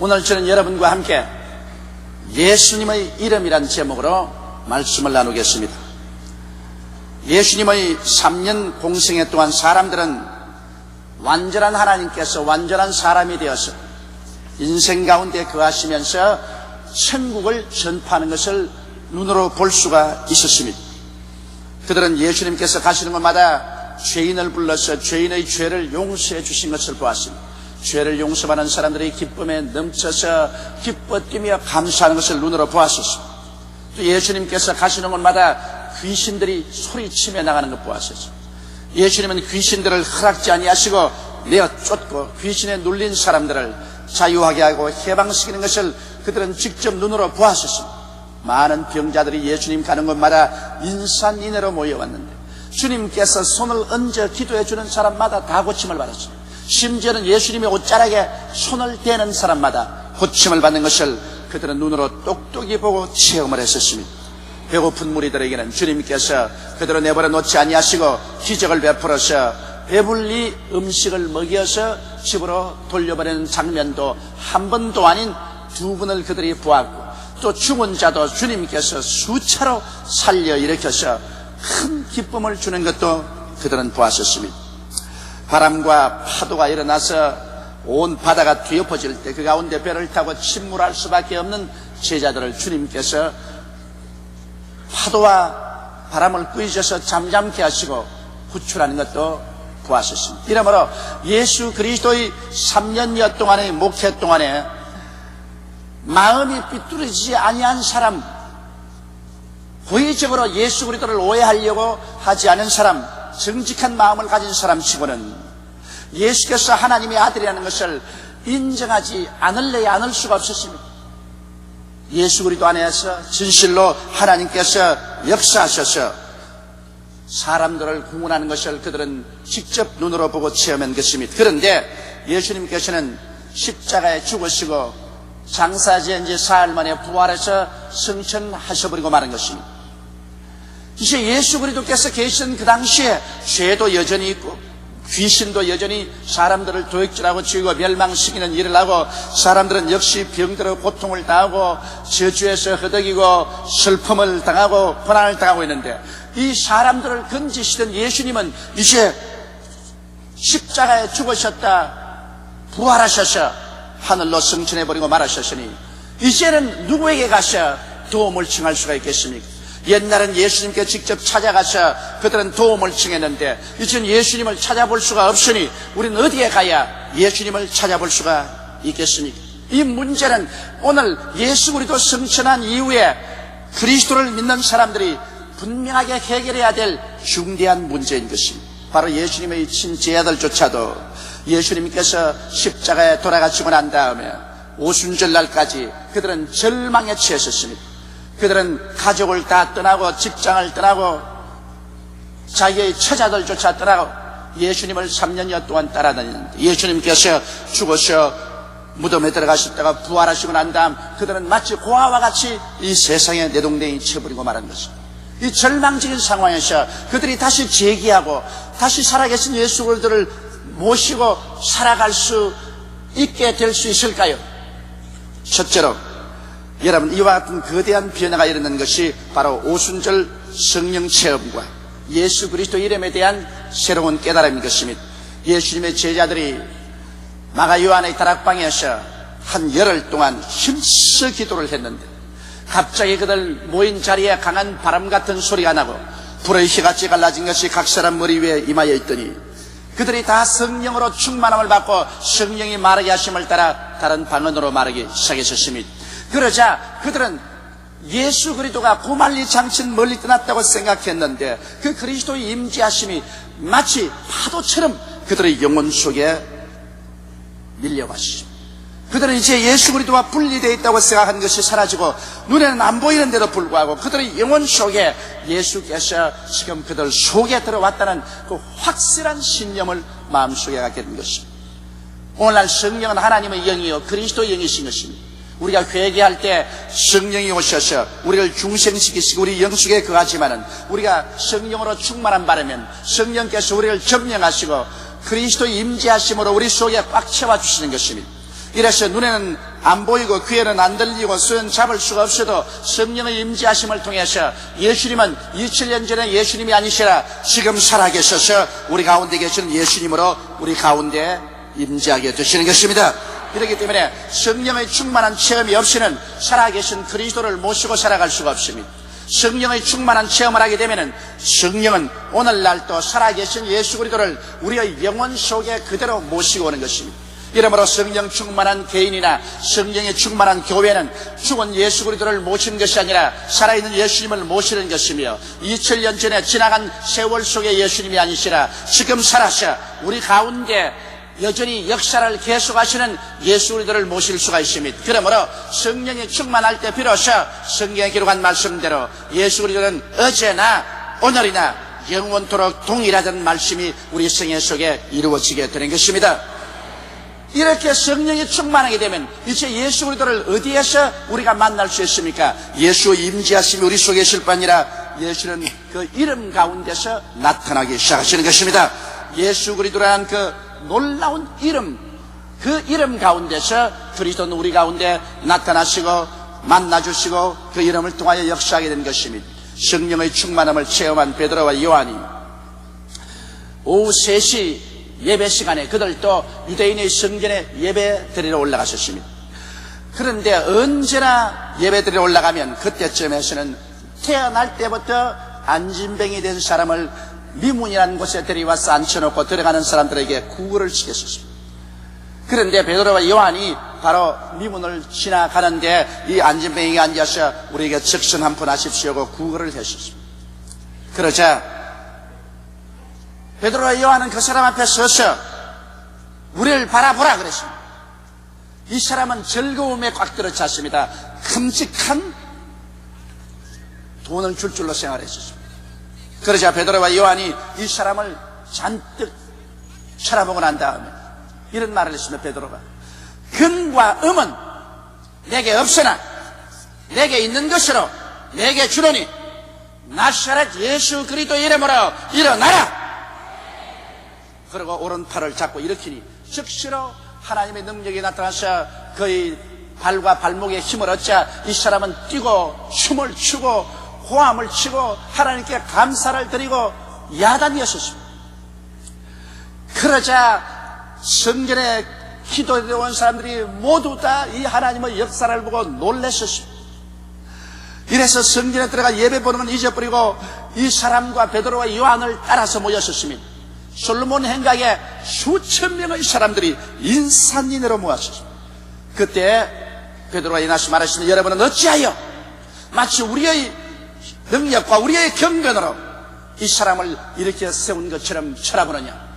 오늘 저는 여러분과 함께 예수님의 이름이란 제목으로 말씀을 나누겠습니다. 예수님의 3년 공생애 동안 사람들은 완전한 하나님께서 완전한 사람이 되어서 인생 가운데 거하시면서 천국을 전파하는 것을 눈으로 볼 수가 있었습니다. 그들은 예수님께서 가시는 곳마다 죄인을 불러서 죄인의 죄를 용서해 주신 것을 보았습니다. 죄를 용서받는 사람들이 기쁨에 넘쳐서 기뻐 뛰며 감사하는 것을 눈으로 보았었습니다. 또 예수님께서 가시는 곳마다 귀신들이 소리치며 나가는 것 보았었습니다. 예수님은 귀신들을 허락지 아니하시고 내어 쫓고 귀신에 눌린 사람들을 자유하게 하고 해방시키는 것을 그들은 직접 눈으로 보았었습니다. 많은 병자들이 예수님 가는 곳마다 인산인해로 모여왔는데 주님께서 손을 얹어 기도해 주는 사람마다 다 고침을 받았습니다. 심지어는 예수님의 옷자락에 손을 대는 사람마다 고침을 받는 것을 그들은 눈으로 똑똑히 보고 체험을 했었습니다. 배고픈 무리들에게는 주님께서 그들을 내버려 놓지 아니하시고 기적을 베풀어서 배불리 음식을 먹여서 집으로 돌려보내는 장면도 한 번도 아닌 두 번을 그들이 보았고, 또 죽은 자도 주님께서 수차로 살려 일으켜서 큰 기쁨을 주는 것도 그들은 보았었습니다. 바람과 파도가 일어나서 온 바다가 뒤엎어질 때 그 가운데 배를 타고 침몰할 수밖에 없는 제자들을 주님께서 파도와 바람을 꾸짖어서 잠잠케 하시고 구출하는 것도 보았었습니다. 이러므로 예수 그리스도의 3년여 동안의 목회 동안에 마음이 삐뚤어지지 아니한 사람, 고의적으로 예수 그리스도를 오해하려고 하지 않은 사람, 정직한 마음을 가진 사람 치고는 예수께서 하나님의 아들이라는 것을 인정하지 않을래야 않을 수가 없었습니다. 예수 그리스도 안에서 진실로 하나님께서 역사하셔서 사람들을 구원하는 것을 그들은 직접 눈으로 보고 체험한 것입니다. 그런데 예수님께서는 십자가에 죽으시고 장사지은 지 사흘 만에 부활해서 승천하셔버리고 마는 것입니다. 이제 예수 그리스도께서 계신 그 당시에 죄도 여전히 있고 귀신도 여전히 사람들을 도역질하고 죽이고 멸망시키는 일을 하고 사람들은 역시 병들어 고통을 당하고 저주에서 허덕이고 슬픔을 당하고 고난을 당하고 있는데, 이 사람들을 건지시던 예수님은 이제 십자가에 죽으셨다 부활하셔서 하늘로 승천해버리고 말하셨으니 이제는 누구에게 가서 도움을 청할 수가 있겠습니까? 옛날은 예수님께 직접 찾아가서 그들은 도움을 청했는데 이제는 예수님을 찾아볼 수가 없으니 우리는 어디에 가야 예수님을 찾아볼 수가 있겠습니까? 이 문제는 오늘 예수 그리스도 승천한 이후에 그리스도를 믿는 사람들이 분명하게 해결해야 될 중대한 문제인 것입니다. 바로 예수님의 친제자들조차도 예수님께서 십자가에 돌아가시고 난 다음에 오순절날까지 그들은 절망에 처했었습니다. 그들은 가족을 다 떠나고 직장을 떠나고 자기의 처자들조차 떠나고 예수님을 3년여 동안 따라다니는데, 예수님께서 죽어서 무덤에 들어가셨다가 부활하시고 난 다음 그들은 마치 고아와 같이 이 세상에 내동댕이 쳐버리고 말한 것입니다. 이 절망적인 상황에서 그들이 다시 재기하고 다시 살아계신 예수 그리스도를 모시고 살아갈 수 있게 될 수 있을까요? 첫째로 여러분, 이와 같은 거대한 변화가 일어난 것이 바로 오순절 성령 체험과 예수 그리스도 이름에 대한 새로운 깨달음인 것입니다. 예수님의 제자들이 마가 요한의 다락방에서 한 열흘 동안 힘써 기도를 했는데 갑자기 그들 모인 자리에 강한 바람 같은 소리가 나고 불의 희같이 갈라진 것이 각 사람 머리 위에 임하여 있더니 그들이 다 성령으로 충만함을 받고 성령이 말하게 하심을 따라 다른 방언으로 말하기 시작했습니다. 그러자 그들은 예수 그리스도가 고말리 장천 멀리 떠났다고 생각했는데 그 그리스도의 임재하심이 마치 파도처럼 그들의 영혼 속에 밀려가시죠. 그들은 이제 예수 그리스도와 분리되어 있다고 생각한 것이 사라지고 눈에는 안 보이는데도 불구하고 그들의 영혼 속에 예수께서 지금 그들 속에 들어왔다는 그 확실한 신념을 마음속에 갖게 된 것입니다. 오늘날 성령은 하나님의 영이요 그리스도의 영이신 것입니다. 우리가 회개할 때 성령이 오셔서 우리를 중생시키시고 우리 영속에 거하지만은 우리가 성령으로 충만함 바라면 성령께서 우리를 점령하시고 그리스도의 임재하심으로 우리 속에 꽉 채워주시는 것입니다. 이래서 눈에는 안 보이고 귀에는 안 들리고 손 잡을 수가 없어도 성령의 임재하심을 통해서 예수님은 2000년 전에 예수님이 아니시라 지금 살아계셔서 우리 가운데 계시는 예수님으로 우리 가운데 임재하게 되시는 것입니다. 그렇기 때문에 성령의 충만한 체험이 없이는 살아계신 그리스도를 모시고 살아갈 수가 없습니다. 성령의 충만한 체험을 하게 되면 성령은 오늘날도 살아계신 예수 그리스도를 우리의 영혼 속에 그대로 모시고 오는 것입니다. 이러므로 성령 충만한 개인이나 성령의 충만한 교회는 죽은 예수 그리스도를 모시는 것이 아니라 살아있는 예수님을 모시는 것이며 2000년 전에 지나간 세월 속의 예수님이 아니시라 지금 살아서 우리 가운데 여전히 역사를 계속하시는 예수 그리스도를 모실 수가 있습니다. 그러므로 성령이 충만할 때 비로소 성경에 기록한 말씀대로 예수 그리스도는 어제나 오늘이나 영원토록 동일하다는 말씀이 우리 성경 속에 이루어지게 되는 것입니다. 이렇게 성령이 충만하게 되면 이제 예수 그리스도를 어디에서 우리가 만날 수 있습니까? 예수의 임재하심이 우리 속에 있을 뿐 아니라 예수는 그 이름 가운데서 나타나기 시작하시는 것입니다. 예수 그리스도라는 그 놀라운 이름, 그 이름 가운데서 그리스도는 우리 가운데 나타나시고 만나주시고 그 이름을 통하여 역사하게 된 것입니다. 성령의 충만함을 체험한 베드로와 요한이 오후 3시 예배 시간에 그들도 유대인의 성전에 예배 드리러 올라가셨습니다. 그런데 언제나 예배 드리러 올라가면 그때쯤에서는 태어날 때부터 안진병이 된 사람을 미문이라는 곳에 데려와서 앉혀놓고 들어가는 사람들에게 구걸을 시켰습니다. 그런데 베드로와 요한이 바로 미문을 지나가는데 이 안진병이가 앉아서 우리에게 적선 한 푼 하십시오고 구걸을 했었습니다. 그러자 베드로와 요한은 그 사람 앞에 서서 우리를 바라보라 그랬습니다. 이 사람은 즐거움에 꽉 들어찼습니다. 큼직한 돈을 줄 줄로 생각했었습니다. 그러자 베드로와 요한이 이 사람을 잔뜩 쳐다보고 난 다음에 이런 말을 했습니다. 베드로가 금과 음은 내게 없으나 내게 있는 것으로 내게 주노니 나사렛 예수 그리스도 이름으로 일어나라. 그리고 오른팔을 잡고 일으키니 즉시로 하나님의 능력이 나타나서 그의 발과 발목에 힘을 얻자 이 사람은 뛰고 춤을 추고 호함을 치고 하나님께 감사를 드리고 야단이었습니다. 그러자 성전에 기도에 온 사람들이 모두 다 이 하나님의 역사를 보고 놀랐었습니다. 이래서 성전에 들어가 예배 보는 건 잊어버리고 이 사람과 베드로와 요한을 따라서 모였었습니다. 솔로몬 행각에 수천 명의 사람들이 인산인해로 모았습니다. 그때 베드로가 일어나서 말하시는데 여러분은 어찌하여 마치 우리의 능력과 우리의 경건으로 이 사람을 이렇게 세운 것처럼 쳐다보느냐.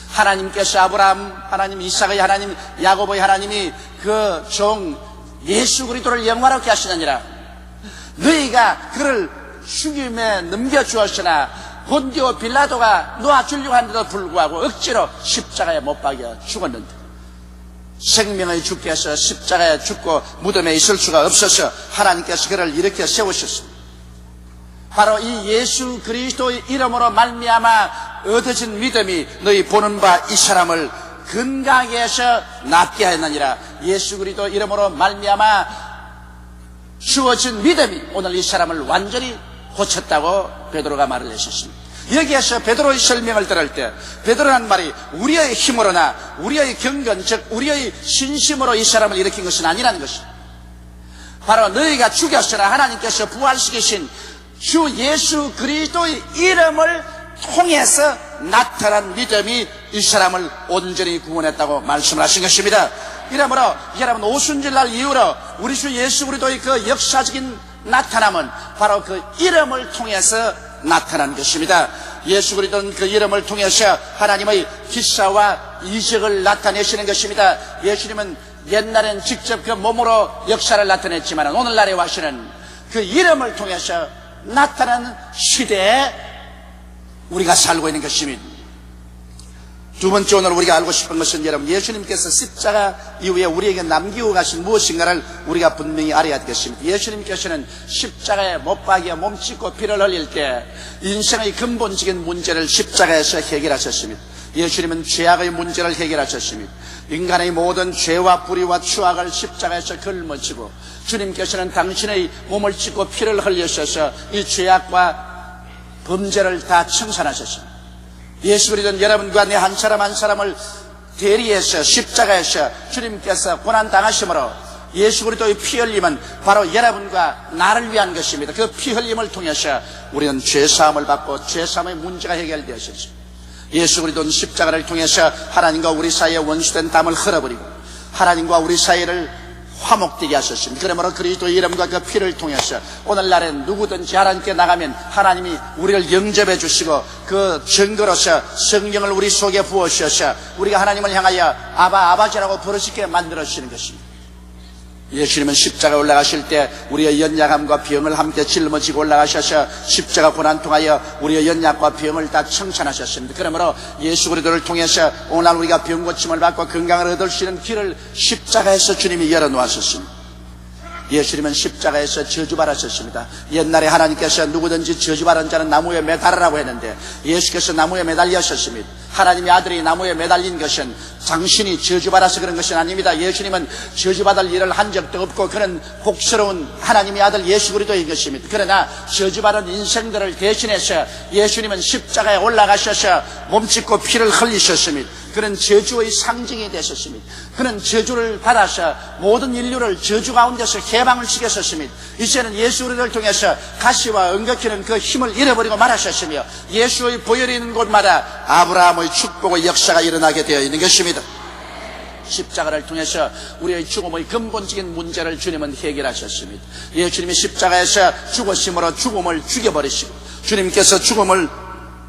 하나님께서 아브라함, 하나님 이삭의 하나님, 야곱의 하나님이 그 종 예수 그리스도를 영화롭게 하시느니라. 너희가 그를 죽임에 넘겨주었으나 본디오 빌라도가 놓아주려고 하는데도 불구하고 억지로 십자가에 못 박여 죽었는데 생명의 주께서 십자가에 죽고 무덤에 있을 수가 없어서 하나님께서 그를 이렇게 세우셨습니다. 바로 이 예수 그리스도의 이름으로 말미암아 얻어진 믿음이 너희 보는 바 이 사람을 건강하게 해서 낫게 하였느니라. 예수 그리스도 이름으로 말미암아 주어진 믿음이 오늘 이 사람을 완전히 고쳤다고 베드로가 말을 했었습니다. 여기에서 베드로의 설명을 들을 때 베드로란 말이 우리의 힘으로나 우리의 경건 즉 우리의 신심으로 이 사람을 일으킨 것은 아니라는 것입니다. 바로 너희가 죽였으나 하나님께서 부활시키신 주 예수 그리스도의 이름을 통해서 나타난 믿음이 이 사람을 온전히 구원했다고 말씀을 하신 것입니다. 이러므로 여러분 오순절날 이후로 우리 주 예수 그리스도의 그 역사적인 나타남은 바로 그 이름을 통해서 나타난 것입니다. 예수 그리스도는 그 이름을 통해서 하나님의 기사와 이적을 나타내시는 것입니다. 예수님은 옛날엔 직접 그 몸으로 역사를 나타냈지만 오늘날에 와서는 그 이름을 통해서 나타나는 시대에 우리가 살고 있는 것입니다. 두 번째 오늘 우리가 알고 싶은 것은 여러분 예수님께서 십자가 이후에 우리에게 남기고 가신 무엇인가를 우리가 분명히 알아야 되겠습니다. 예수님께서는 십자가에 못 박여 몸짓고 피를 흘릴 때 인생의 근본적인 문제를 십자가에서 해결하셨습니다. 예수님은 죄악의 문제를 해결하셨습니다. 인간의 모든 죄와 불의와 추악을 십자가에서 걸머지고 주님께서는 당신의 몸을 찢고 피를 흘리셔서 이 죄악과 범죄를 다 청산하셨습니다. 예수 그리스도는 여러분과 내 한 사람 한 사람을 대리해서 십자가에서 주님께서 고난당하심으로 예수 그리스도의 피 흘림은 바로 여러분과 나를 위한 것입니다. 그 피 흘림을 통해서 우리는 죄사함을 받고 죄사함의 문제가 해결되었습니다. 예수 그리스도는 십자가를 통해서 하나님과 우리 사이에 원수된 담을 흘러버리고 하나님과 우리 사이를 화목되게 하셨습니다. 그러므로 그리스도의 이름과 그 피를 통해서 오늘날엔 누구든지 하나님께 나가면 하나님이 우리를 영접해 주시고 그 증거로서 성령을 우리 속에 부어주셔서 우리가 하나님을 향하여 아버지라고 부르시게 만들어주시는 것입니다. 예수님은 십자가에 올라가실 때 우리의 연약함과 병을 함께 짊어지고 올라가셔서 십자가 고난 통하여 우리의 연약과 병을 다 청산하셨습니다. 그러므로 예수 그리스도를 통해서 오늘 우리가 병 고침을 받고 건강을 얻을 수 있는 길을 십자가에서 주님이 열어놓으셨습니다. 예수님은 십자가에서 저주받으셨습니다. 옛날에 하나님께서 누구든지 저주받은 자는 나무에 매달으라고 했는데 예수께서 나무에 매달리셨습니다. 하나님의 아들이 나무에 매달린 것은 당신이 저주받아서 그런 것은 아닙니다. 예수님은 저주받을 일을 한 적도 없고 그는 복스러운 하나님의 아들 예수 그리스도인 것입니다. 그러나 저주받은 인생들을 대신해서 예수님은 십자가에 올라가셔서 몸짓고 피를 흘리셨습니다. 그는 저주의 상징이 되셨습니다. 그는 저주를 받아서 모든 인류를 저주 가운데서 해방을 시켰었습니다. 이제는 예수 그리스도를 통해서 가시와 엉겁히는 그 힘을 잃어버리고 말하셨으며 예수의 보혈이 있는 곳마다 아브라함의 축복의 역사가 일어나게 되어 있는 것입니다. 십자가를 통해서 우리의 죽음의 근본적인 문제를 주님은 해결하셨습니다. 예수님이 십자가에서 죽으심으로 죽음을 죽여버리시고 주님께서 죽음을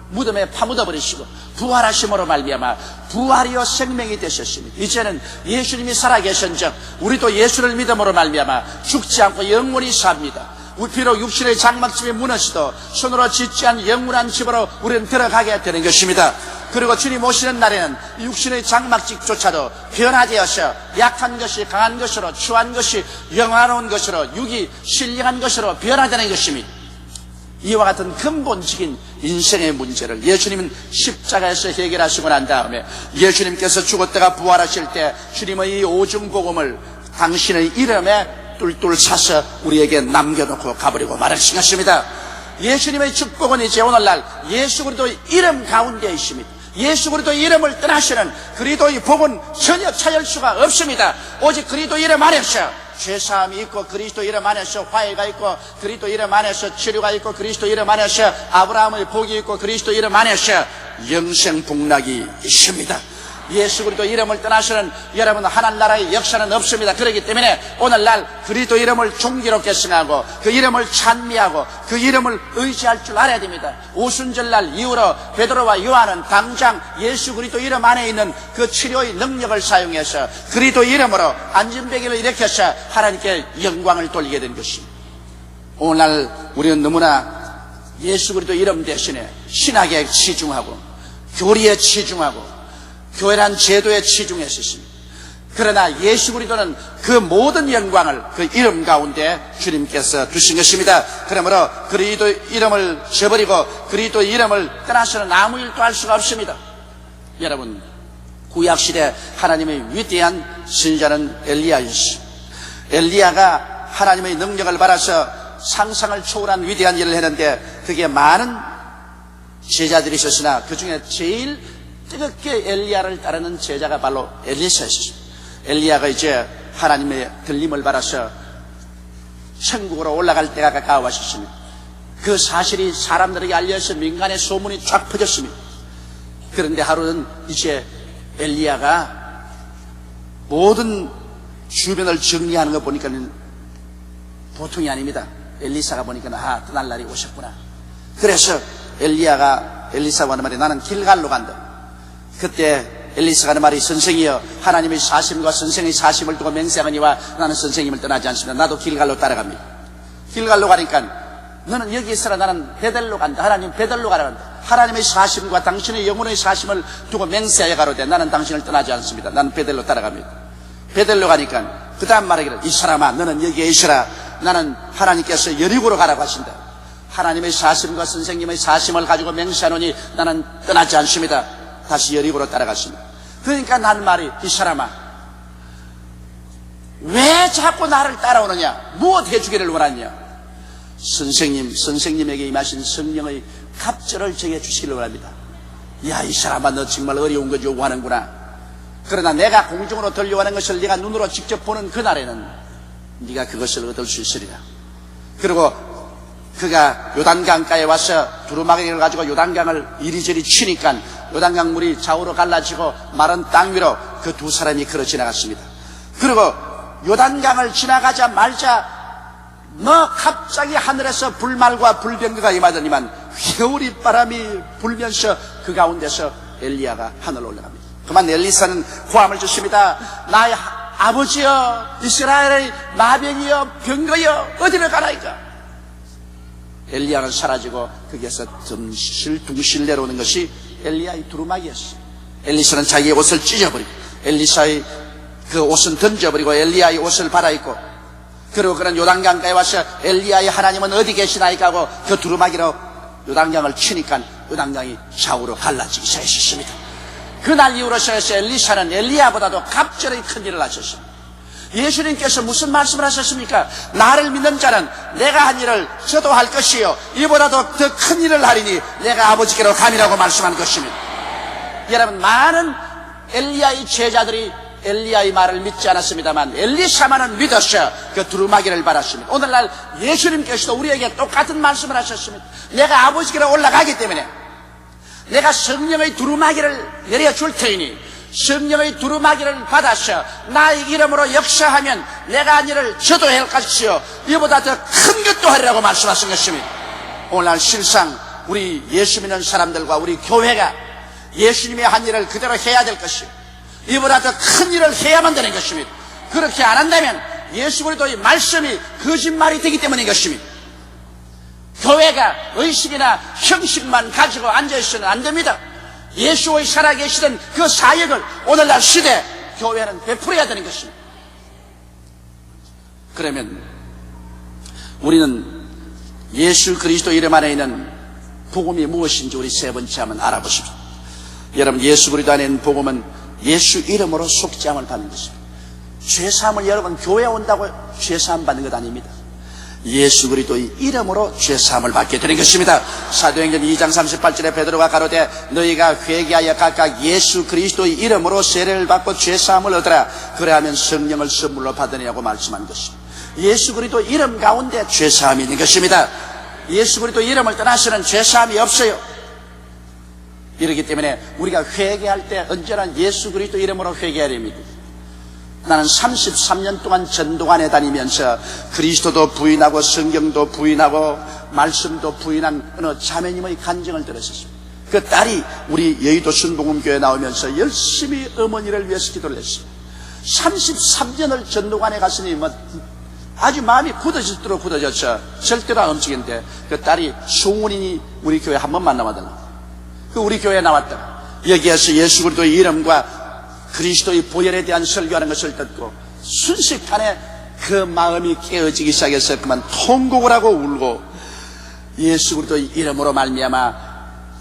무덤에 파묻어버리시고 부활하심으로 말미암아 부활이요 생명이 되셨습니다. 이제는 예수님이 살아계신 즉 우리도 예수를 믿음으로 말미암아 죽지 않고 영원히 삽니다. 비록 육신의 장막집이 무너지도 손으로 짓지 않은 영원한 집으로 우리는 들어가게 되는 것입니다. 그리고 주님 오시는 날에는 육신의 장막집조차도 변화되어서 약한 것이 강한 것으로 추한 것이 영화로운 것으로 육이 신령한 것으로 변화되는 것입니다. 이와 같은 근본적인 인생의 문제를 예수님은 십자가에서 해결하시고 난 다음에 예수님께서 죽었다가 부활하실 때 주님의 이 오중복음을 당신의 이름에 뚫뚫 차서 우리에게 남겨놓고 가버리고 말하신 것입니다. 예수님의 축복은 이제 오늘날 예수 그리스도의 이름 가운데 있습니다. 예수 그리스도의 이름을 떠나시는 그리스도의 복은 전혀 찾을 수가 없습니다. 오직 그리스도 이름 안에서 죄사함이 있고 그리스도 이름 안에서 화해가 있고 그리스도 이름 안에서 치료가 있고 그리스도 이름 안에서 아브라함의 복이 있고 그리스도 이름 안에서 영생 복락이 있습니다. 예수 그리스도 이름을 떠나서는 여러분 하늘나라의 역사는 없습니다. 그렇기 때문에 오늘날 그리스도 이름을 존귀롭게 승하고 그 이름을 찬미하고 그 이름을 의지할 줄 알아야 됩니다. 오순절날 이후로 베드로와 요한은 당장 예수 그리스도 이름 안에 있는 그 치료의 능력을 사용해서 그리스도 이름으로 안진뱅이를 일으켜서 하나님께 영광을 돌리게 된 것입니다. 오늘날 우리는 너무나 예수 그리스도 이름 대신에 신학에 치중하고 교리에 치중하고 교회란 제도에 치중했었습니다. 그러나 예수 그리스도는 그 모든 영광을 그 이름 가운데 주님께서 주신 것입니다. 그러므로 그리스도 이름을 저버리고 그리스도 이름을 떠나서는 아무 일도 할 수가 없습니다. 여러분 구약시대 하나님의 위대한 선지자는 엘리야였습니다. 엘리야가 하나님의 능력을 받아서 상상을 초월한 위대한 일을 했는데 그게 많은 제자들이 있었으나 그 중에 제일 뜨겁게 엘리야를 따르는 제자가 바로 엘리사였습니다. 엘리야가 이제 하나님의 들림을 받아서 천국으로 올라갈 때가 가까워졌습니다. 그 사실이 사람들에게 알려서 민간의 소문이 쫙 퍼졌습니다. 그런데 하루는 이제 엘리야가 모든 주변을 정리하는 거 보니까 보통이 아닙니다. 엘리사가 보니까 떠날 날이 오셨구나. 그래서 엘리사가 하는 말이 나는 길갈로 간다. 그때 엘리사가 하는 말이 선생이여 하나님의 사심과 선생의 사심을 두고 맹세하니와 나는 선생님을 떠나지 않습니다. 나도 길갈로 따라갑니다. 길갈로 가니까 너는 여기 있어라 나는 베델로 간다. 하나님 베델로 가라 간다. 하나님의 사심과 당신의 영혼의 사심을 두고 맹세하여 가로되 나는 당신을 떠나지 않습니다. 나는 베델로 따라갑니다. 베델로 가니까 그 다음 말하기를 이 사람아 너는 여기에 있으라. 나는 하나님께서 여리고로 가라고 하신다. 하나님의 사심과 선생님의 사심을 가지고 맹세하노니 나는 떠나지 않습니다. 다시 여리고로 따라갔습니다. 그러니까 난 말이, 이 사람아, 왜 자꾸 나를 따라오느냐? 무엇 해주기를 원하냐? 선생님에게 임하신 성령의 갑절을 정해 주시기를 원합니다. 야, 이 사람아, 너 정말 어려운 거 요구하는구나. 그러나 내가 공중으로 들려오는 것을 네가 눈으로 직접 보는 그날에는 네가 그것을 얻을 수 있으리라. 그리고 그가 요단강가에 와서 두루마기를 가지고 요단강을 이리저리 치니까 요단강 물이 좌우로 갈라지고 마른 땅 위로 그 두 사람이 걸어 지나갔습니다. 그리고 요단강을 지나가자 말자 갑자기 하늘에서 불말과 불병거가 임하더니만 회오리 바람이 불면서 그 가운데서 엘리야가 하늘로 올라갑니다. 그만 엘리사는 고함을 짓습니다. 나의 아버지여, 이스라엘의 마병이여, 병거여, 어디를 가나이까? 엘리야는 사라지고 거기에서 둥실 내려오는 것이 엘리야의 두루마기였어요. 엘리사는 자기의 옷을 찢어버리고 엘리사의 그 옷은 던져버리고 엘리야의 옷을 갈아입고, 그리고 그런 요단강가에 와서 엘리야의 하나님은 어디 계시나이까 하고 그 두루마기로 요단강을 치니까 요단강이 좌우로 갈라지기 시작했습니다. 그날 이후로서 엘리사는 엘리야보다도 갑절의 큰 일을 하셨습니다. 예수님께서 무슨 말씀을 하셨습니까? 나를 믿는 자는 내가 한 일을 저도 할 것이요 이보다도 더 큰 일을 하리니 내가 아버지께로 감이라고 말씀한 것입니다. 여러분, 많은 엘리야의 제자들이 엘리야의 말을 믿지 않았습니다만 엘리사만은 믿었어 그 두루마기를 받았습니다. 오늘날 예수님께서도 우리에게 똑같은 말씀을 하셨습니다. 내가 아버지께로 올라가기 때문에 내가 성령의 두루마기를 내려줄 테니 성령의 두루마기를 받아서 나의 이름으로 역사하면 내가 한 일을 저도 할 것이요 이보다 더 큰 것도 하리라고 말씀하신 것입니다. 오늘날 실상 우리 예수 믿는 사람들과 우리 교회가 예수님의 한 일을 그대로 해야 될 것이요 이보다 더 큰 일을 해야만 되는 것입니다. 그렇게 안 한다면 예수 그리스도의 말씀이 거짓말이 되기 때문인 것입니다. 교회가 의식이나 형식만 가지고 앉아있어는 안 됩니다. 예수의 살아계시던 그 사역을 오늘날 시대 교회는 베풀어야 되는 것입니다. 그러면 우리는 예수 그리스도 이름 안에 있는 복음이 무엇인지 우리 세 번째 한번 알아보십시오. 여러분, 예수 그리스도 안에 있는 복음은 예수 이름으로 속죄함을 받는 것입니다. 죄사함을 여러분 교회에 온다고 죄사함 받는 것 아닙니다. 예수 그리스도의 이름으로 죄사함을 받게 되는 것입니다. 사도행전 2장 38절에 베드로가 가로되 너희가 회개하여 각각 예수 그리스도의 이름으로 세례를 받고 죄사함을 얻으라. 그래하면 성령을 선물로 받으리라고 말씀한 것입니다. 예수 그리스도 이름 가운데 죄사함이 있는 것입니다. 예수 그리스도 이름을 떠나서는 죄사함이 없어요. 이렇기 때문에 우리가 회개할 때 언제나 예수 그리스도 이름으로 회개해야 됩니다. 나는 33년 동안 전도관에 다니면서 그리스도도 부인하고 성경도 부인하고 말씀도 부인한 어느 자매님의 간증을 들었습니다. 그 딸이 우리 여의도 순복음교회에 나오면서 열심히 어머니를 위해서 기도를 했어요. 33년을 전도관에 갔으니 아주 마음이 굳어질도록 굳어졌죠. 절대로 안 움직이는데 그 딸이 송은인이 우리 교회 한 번 만나봤더라. 그 우리 교회에 나왔다가 여기에서 예수 그리스도의 이름과 그리스도의 보혈에 대한 설교하는 것을 듣고 순식간에 그 마음이 깨어지기 시작해서 그만 통곡을 하고 울고 예수 그리스도의 이름으로 말미암아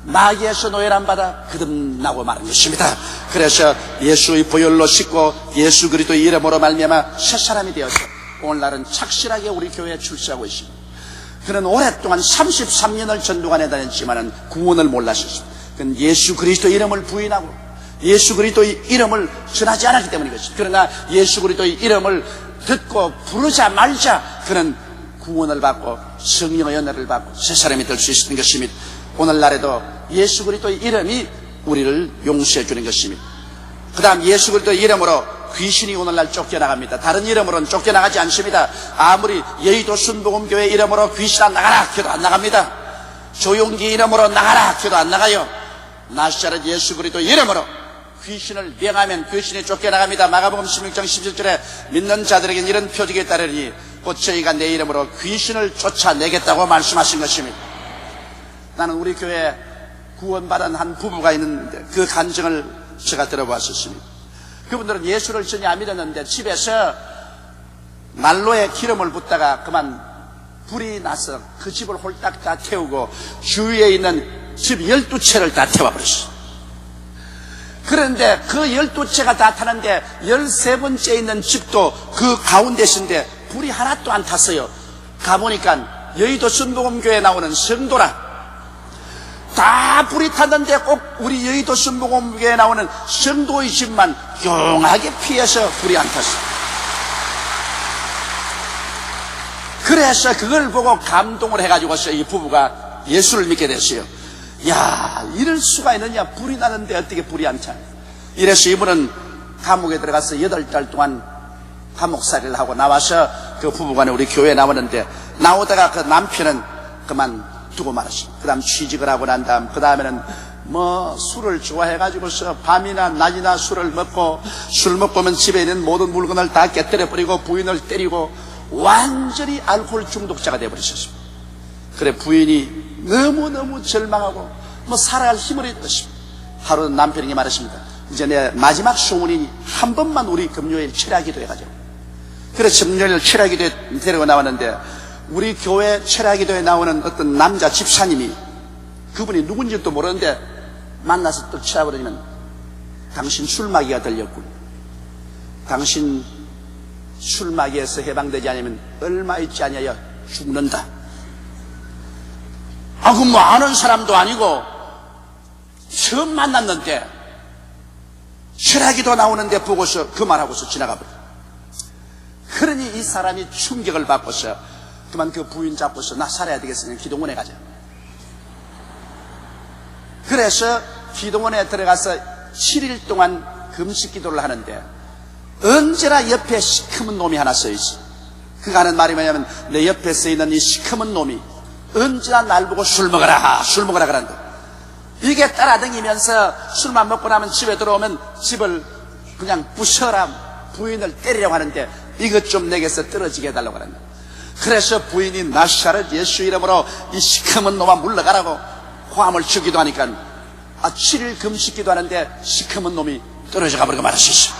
마귀에서 노예란 받아 거듭나고 마는 것입니다. 그래서 예수의 보혈로 씻고 예수 그리스도의 이름으로 말미암아 새 사람이 되어서 오늘날은 착실하게 우리 교회에 출세하고 있습니다. 그는 오랫동안 33년을 전도관에 다녔지만 구원을 몰랐었습니다. 그는 예수 그리스도 이름을 부인하고 예수 그리스도의 이름을 전하지 않았기 때문인 것입니다. 그러나 예수 그리스도의 이름을 듣고 부르자 말자 그는 구원을 받고 성령의 은혜를 받고 새 사람이 될 수 있는 것입니다. 오늘날에도 예수 그리스도의 이름이 우리를 용서해 주는 것입니다. 그 다음 예수 그리스도의 이름으로 귀신이 오늘날 쫓겨나갑니다. 다른 이름으로는 쫓겨나가지 않습니다. 아무리 여의도 순복음교회 이름으로 귀신 안 나가라 해도 안 나갑니다. 조용기 이름으로 나가라 해도 안 나가요. 나사렛 예수 그리스도 이름으로 귀신을 명하면 귀신이 쫓겨나갑니다. 마가복음 16장 17절에 믿는 자들에게는 이런 표적이 따르니 곧 저희가 내 이름으로 귀신을 쫓아내겠다고 말씀하신 것입니다. 나는 우리 교회에 구원받은 한 부부가 있는데 그 간증을 제가 들어봤었습니다. 그분들은 예수를 전혀 안 믿었는데 집에서 난로에 기름을 붓다가 그만 불이 나서 그 집을 홀딱 다 태우고 주위에 있는 집 12채를 다 태워버렸어요. 그런데 그 12채가 다 타는데 13번째 있는 집도 그 가운데신데 불이 하나도 안 탔어요. 가보니까 여의도 순복음교회에 나오는 성도라. 다 불이 탔는데 꼭 우리 여의도 순복음교회에 나오는 성도의 집만 용하게 피해서 불이 안 탔어요. 그래서 그걸 보고 감동을 해가지고서 이 부부가 예수를 믿게 됐어요. 야, 이럴 수가 있느냐. 불이 나는데 어떻게 불이 안 차. 이래서 이분은 감옥에 들어가서 8달 동안 감옥살이를 하고 나와서 그 부부간에 우리 교회에 나오는데, 나오다가 그 남편은 그만두고 말았어요. 그 다음 취직을 하고 난 다음, 그 다음에는 술을 좋아해가지고서 밤이나 낮이나 술을 먹고, 술 먹고 오면 집에 있는 모든 물건을 다 깨뜨려버리고 부인을 때리고 완전히 알코올 중독자가 되어버리셨습니다. 그래 부인이 너무너무 절망하고 살아갈 힘을 잃었습니다. 하루는 남편에게 말했습니다. 이제 내 마지막 소원이 한 번만 우리 금요일 철야기도 해가지고. 그래서 금요일 철야기도에 데리고 나왔는데, 우리 교회 철야기도에 나오는 어떤 남자 집사님이, 그분이 누군지도 모르는데 만나서 또 쳐다보더니만, 당신 술마귀가 들렸군. 당신 술마귀에서 해방되지 않으면 얼마 있지 않아야 죽는다. 그 아는 사람도 아니고 처음 만났는데 철야기도 나오는데 보고서 그 말하고서 지나가 버려. 그러니 이 사람이 충격을 받고서 그만 그 부인 잡고서 나 살아야 되겠으니 기도원에 가자. 그래서 기도원에 들어가서 7일 동안 금식 기도를 하는데, 언제나 옆에 시커먼 놈이 하나 서 있어. 그가 하는 말이 뭐냐면, 내 옆에 서 있는 이 시커먼 놈이 언제나 날 보고 술 먹어라 그런다. 이게 따라다니면서 술만 먹고 나면 집에 들어오면 집을 그냥 부셔라, 부인을 때리려고 하는데, 이것 좀 내게서 떨어지게 해달라고 하는다. 그래서 부인이 나사렛 예수 이름으로 이 시커먼 놈아 물러가라고 화음을 치기도 하니까 7일 금식기도 하는데 시커먼 놈이 떨어져 가버리고 말았었어.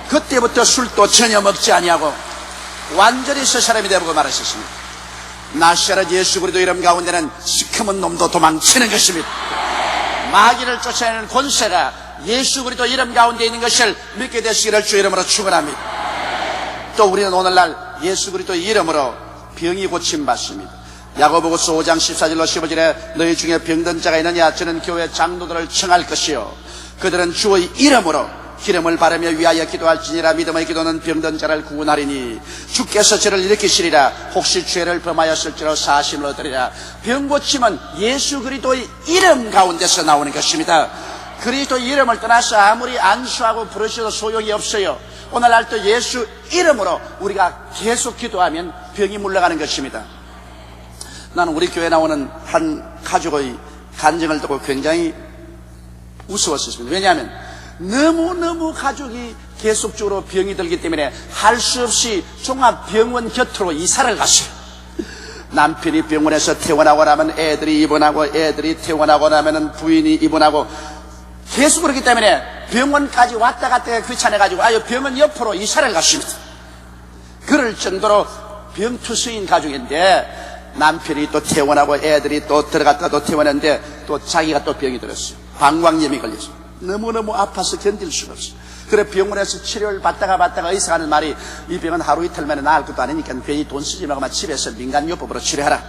그때부터 술도 전혀 먹지 아니하고 완전히 저 사람이 되어버리고 말았었습니다. 나사렛 예수 그리스도 이름 가운데는 시커먼 놈도 도망치는 것입니다. 마귀를 쫓아내는 권세가 예수 그리스도 이름 가운데 있는 것을 믿게 되시기를 주 이름으로 축원합니다. 또 우리는 오늘날 예수 그리스도 이름으로 병이 고침받습니다. 야고보서 5장 14절로 15절에 너희 중에 병든 자가 있느냐, 저는 교회 장로들을 청할 것이요 그들은 주의 이름으로 기름을 바르며 위하여 기도할지니라. 믿음의 기도는 병든 자를 구원하리니 주께서 저를 일으키시리라. 혹시 죄를 범하였을지로 사심을 얻으리라. 병 고침은 예수 그리스도의 이름 가운데서 나오는 것입니다. 그리스도 이름을 떠나서 아무리 안수하고 부르셔도 소용이 없어요. 오늘날 또 예수 이름으로 우리가 계속 기도하면 병이 물러가는 것입니다. 나는 우리 교회에 나오는 한 가족의 간증을 듣고 굉장히 우스웠습니다. 왜냐하면 너무너무 가족이 계속적으로 병이 들기 때문에 할 수 없이 종합병원 곁으로 이사를 갔어요. 남편이 병원에서 퇴원하고 나면 애들이 입원하고, 애들이 퇴원하고 나면 부인이 입원하고, 계속 그렇기 때문에 병원까지 왔다 갔다 귀찮아가지고 병원 옆으로 이사를 갔습니다. 그럴 정도로 병투수인 가족인데, 남편이 또 퇴원하고 애들이 또 들어갔다 또 퇴원했는데 또 자기가 또 병이 들었어요. 방광염이 걸렸어요. 너무너무 아파서 견딜 수가 없어요. 그래 병원에서 치료를 받다가 의사가 하는 말이, 이 병은 하루 이틀 만에 나을 것도 아니니까 괜히 돈 쓰지 말고 집에서 민간요법으로 치료하라.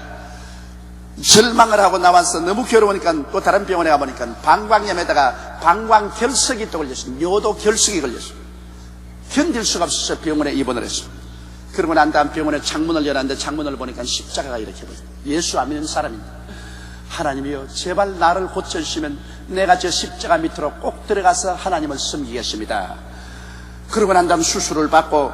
절망을 하고 나와서 너무 괴로우니까 또 다른 병원에 가보니까 방광염에다가 방광결석이 또 걸렸어요. 뇨도 결석이 걸렸어요. 견딜 수가 없어서 병원에 입원을 했어요. 그러고 난 다음 병원에 창문을 열었는데 창문을 보니까 십자가가 이렇게 보여요. 예수 안 믿는 사람입니다. 하나님이여, 제발 나를 고쳐주시면 내가 저 십자가 밑으로 꼭 들어가서 하나님을 섬기겠습니다. 그러고 난 다음 수술을 받고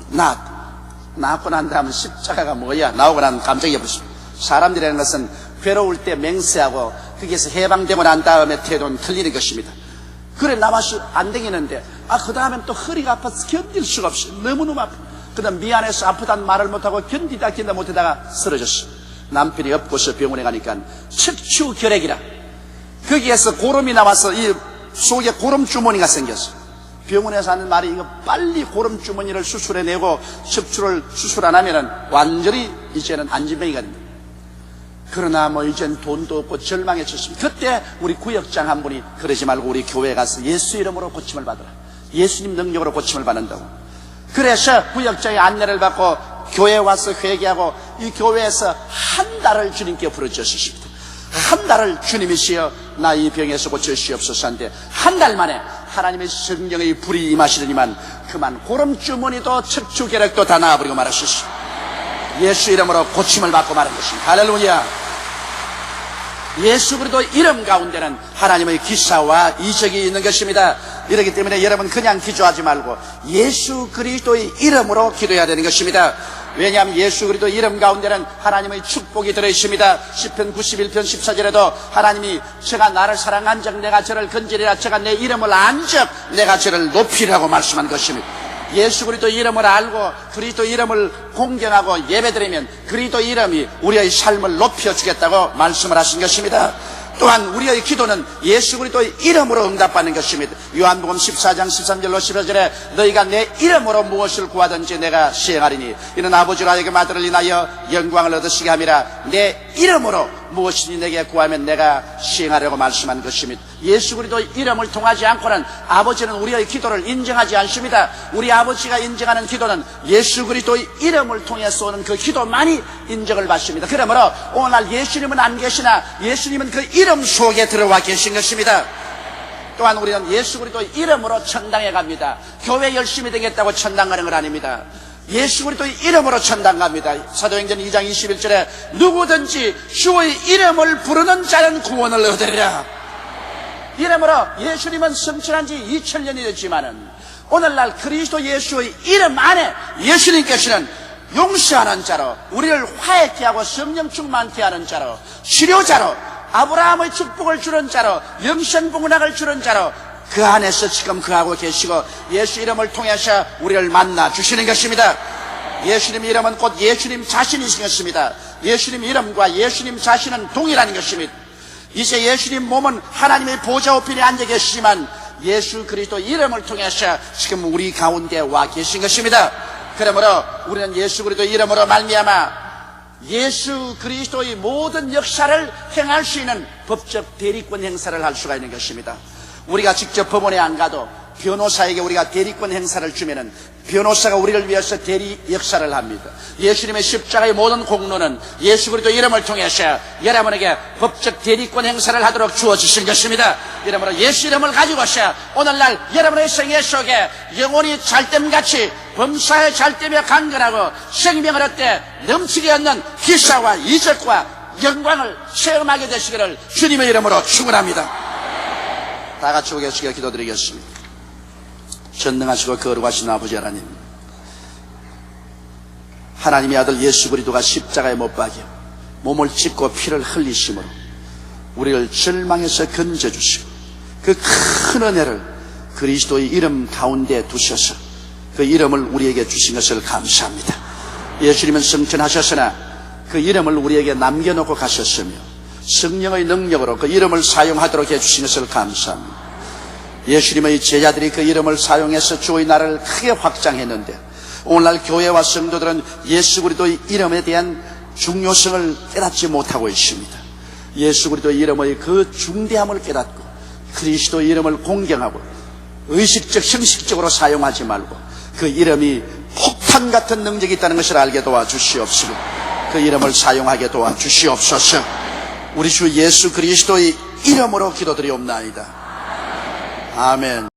나왔고 난 다음 십자가가 뭐야 나오고 난 깜짝이야 버렸습니다. 사람들이라는 것은 괴로울 때 맹세하고 거기에서 해방되고 난 다음에 태도는 틀리는 것입니다. 그래 나와서 안 되겠는데 그 다음엔 또 허리가 아파서 견딜 수가 없어요. 너무너무 아파. 그 다음 미안해서 아프다는 말을 못하고 견디다 못하다가 쓰러졌어. 남편이 엎고서 병원에 가니까 척추결핵이라, 거기에서 고름이 나와서 이 속에 고름주머니가 생겼어. 병원에서 하는 말이, 이거 빨리 고름주머니를 수술해내고 척추를 수술 안 하면은 완전히 이제는 안진병이가 됩니다. 그러나 뭐 이젠 돈도 없고 절망해졌습니다. 그때 우리 구역장 한 분이 그러지 말고 우리 교회에 가서 예수 이름으로 고침을 받으라. 예수님 능력으로 고침을 받는다고. 그래서 구역장의 안내를 받고 교회에 와서 회개하고 이 교회에서 한 달을 주님께 부르짖으십니다. 한 달을 주님이시여 나 이 병에서 고쳐주시옵소서 한데 한 달 만에 하나님의 성령의 불이 임하시더니만 그만 고름주머니도 척추계력도 다 나와버리고 말았습니다. 예수 이름으로 고침을 받고 말한 것입니다. 할렐루야. 예수 그리스도 이름 가운데는 하나님의 기사와 이적이 있는 것입니다. 이렇기 때문에 여러분 그냥 기도하지 말고 예수 그리스도의 이름으로 기도해야 되는 것입니다. 왜냐하면 예수 그리스도 이름 가운데는 하나님의 축복이 들어있습니다. 시편 91편 14절에도 하나님이 저가 나를 사랑한 적 내가 저를 건지리라, 저가 내 이름을 안 적 내가 저를 높이라고 말씀한 것입니다. 예수 그리스도 이름을 알고 그리스도 이름을 공경하고 예배드리면 그리스도 이름이 우리의 삶을 높여주겠다고 말씀을 하신 것입니다. 또한 우리의 기도는 예수 그리스도의 이름으로 응답받는 것입니다. 요한복음 14장 13절로 15절에 너희가 내 이름으로 무엇을 구하든지 내가 시행하리니 이는 아버지로 하여금 아들을 인하여 영광을 얻으시게 함이라. 내 이름으로 무엇이니 내게 구하면 내가 시행하려고 말씀한 것입니다. 예수 그리스도의 이름을 통하지 않고는 아버지는 우리의 기도를 인정하지 않습니다. 우리 아버지가 인정하는 기도는 예수 그리스도의 이름을 통해서 오는 그 기도만이 인정을 받습니다. 그러므로 오늘 예수님은 안 계시나 예수님은 그 이름 속에 들어와 계신 것입니다. 또한 우리는 예수 그리스도의 이름으로 천당에 갑니다. 교회 열심히 되겠다고 천당 가는 건 아닙니다. 예수 그리스도의 이름으로 천당 갑니다. 사도행전 2장 21절에 누구든지 주의 이름을 부르는 자는 구원을 얻으리라. 이름으로 예수님은 성천한 지 2000년이 됐지만은 오늘날 그리스도 예수의 이름 안에 예수님께서는 용서하는 자로, 우리를 화해케 하고 성령 충만케 하는 자로, 치료자로, 아브라함의 축복을 주는 자로, 영생복락을 주는 자로 그 안에서 지금 그하고 계시고 예수 이름을 통해서 우리를 만나 주시는 것입니다. 예수님 이름은 곧 예수님 자신이신 것입니다. 예수님 이름과 예수님 자신은 동일한 것입니다. 이제 예수님 몸은 하나님의 보좌 우편에 앉아 계시지만 예수 그리스도 이름을 통해서 지금 우리 가운데 와 계신 것입니다. 그러므로 우리는 예수 그리스도 이름으로 말미암아 예수 그리스도의 모든 역사를 행할 수 있는 법적 대리권 행사를 할 수가 있는 것입니다. 우리가 직접 법원에 안 가도 변호사에게 우리가 대리권 행사를 주면은 변호사가 우리를 위해서 대리 역사를 합니다. 예수님의 십자가의 모든 공로는 예수 그리스도 이름을 통해서 여러분에게 법적 대리권 행사를 하도록 주어지신 것입니다. 이러므로 예수 이름을 가지고서 오늘날 여러분의 생애 속에 영혼이 잘됨같이 범사에 잘되며 강건하고 생명을 얻되 넘치게 얻는 기사와 이적과 영광을 체험하게 되시기를 주님의 이름으로 축원합니다. 다 같이 오겠습니다. 기도드리겠습니다. 전능하시고 거룩하신 아버지 하나님, 하나님의 아들 예수 그리스도가 십자가에 못 박여 몸을 찢고 피를 흘리심으로 우리를 절망에서 건져주시고 그 큰 은혜를 그리스도의 이름 가운데 두셔서 그 이름을 우리에게 주신 것을 감사합니다. 예수님은 승천하셨으나 그 이름을 우리에게 남겨놓고 가셨으며 성령의 능력으로 그 이름을 사용하도록 해주신 것을 감사합니다. 예수님의 제자들이 그 이름을 사용해서 주의 나라를 크게 확장했는데 오늘날 교회와 성도들은 예수 그리스도의 이름에 대한 중요성을 깨닫지 못하고 있습니다. 예수 그리스도의 이름의 그 중대함을 깨닫고 그리스도의 이름을 공경하고 의식적 형식적으로 사용하지 말고 그 이름이 폭탄 같은 능력이 있다는 것을 알게 도와주시옵시고 그 이름을 사용하게 도와주시옵소서. 우리 주 예수 그리스도의 이름으로 기도드리옵나이다. 아멘.